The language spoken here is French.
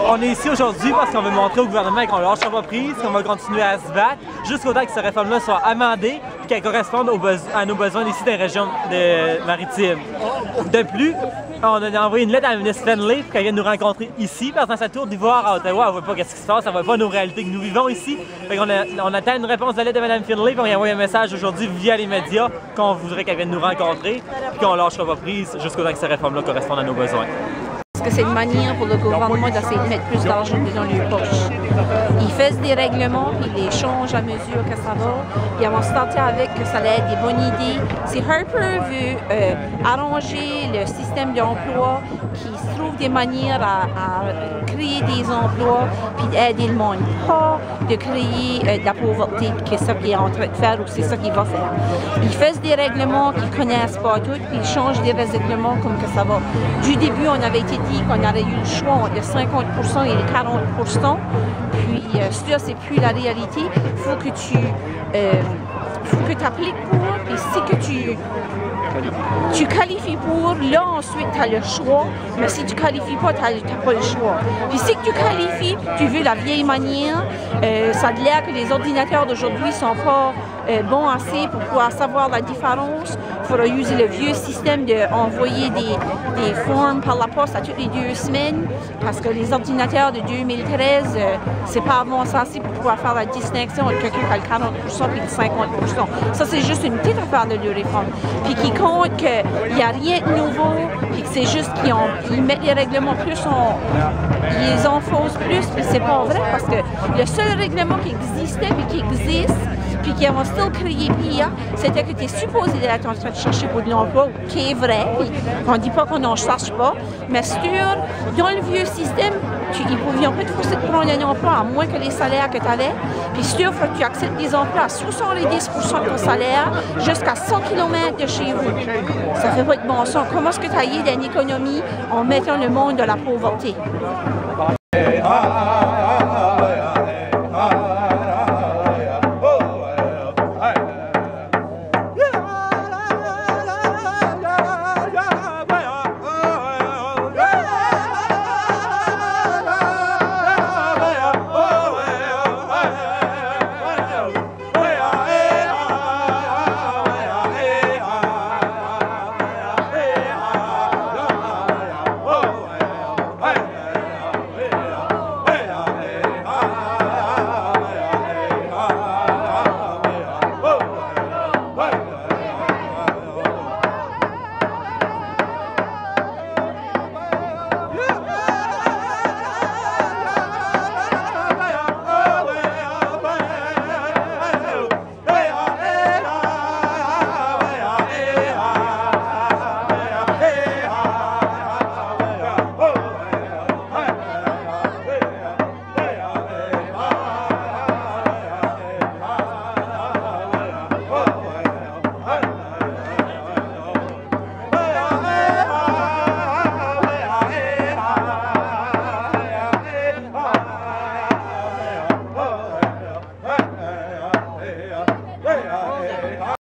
On est ici aujourd'hui parce qu'on veut montrer au gouvernement qu'on ne lâchera pas prise, qu'on va continuer à se battre jusqu'au temps que ces réformes-là soient amendées et qu'elles correspondent à nos besoins ici dans la région maritime. De plus, on a envoyé une lettre à la ministre Fenley pour qu'elle vienne nous rencontrer ici, parce que dans sa tour d'ivoire à Ottawa, elle ne voit pas ce qui se passe, elle ne voit pas nos réalités que nous vivons ici. On attend une réponse de la lettre de Mme Fenley, puis on lui a envoyé un message aujourd'hui via les médias qu'on voudrait qu'elle vienne nous rencontrer, puis qu'on ne lâchera pas prise jusqu'au temps que ces réformes-là correspondent à nos besoins. Parce que c'est une manière pour le gouvernement d'essayer de mettre plus d'argent dans leur poche. Ils font des règlements, puis ils les changent à mesure que ça va. Puis ils vont starter avec que ça a des bonnes idées. Si Harper veut arranger le système d'emploi, qu'il se trouve des manières à créer des emplois, puis d'aider le monde, pas de créer de la pauvreté, puis c'est ça qu'il est en train de faire ou c'est ça qu'il va faire. Ils font des règlements qu'ils ne connaissent pas tous, puis ils changent des règlements comme que ça va. Du début, on avait été dit qu'on aurait eu le choix entre le 50% et le 40%. Puis ça, c'est plus la réalité. Il faut que tu appliques pour, puis si que tu qualifies pour, là ensuite tu as le choix, mais si tu ne qualifies pas, tu n'as pas le choix. Puis si tu qualifies, tu veux la vieille manière, ça a l'air que les ordinateurs d'aujourd'hui ne sont pas bons assez pour pouvoir savoir la différence. Il faudra utiliser le vieux système d'envoyer des formes par la poste à toutes les 2 semaines, parce que les ordinateurs de 2013, c'est pas avancé assez pour pouvoir faire la distinction entre quelqu'un qui a le 40% et le 50%. Ça, c'est juste une petite affaire de leur réforme. Puis qui compte qu'il n'y a rien de nouveau, puis que c'est juste qu'ils mettent les règlements plus, ils les enfoncent plus, puis c'est pas vrai, parce que le seul règlement qui existait et qui existe, puis qui avons still créé pire, c'était que tu es supposé être en train de chercher pour de l'emploi, qui est vrai, puis on ne dit pas qu'on n'en cherche pas, mais dans le vieux système, ils ne pouvaient pas te forcer de prendre un emploi à moins que les salaires que tu avais, puis il faut que tu acceptes des emplois à 70% de ton salaire jusqu'à 100 km de chez vous. Ça fait pas de bon sens. Comment est-ce que tu as eu une économie en mettant le monde dans la pauvreté?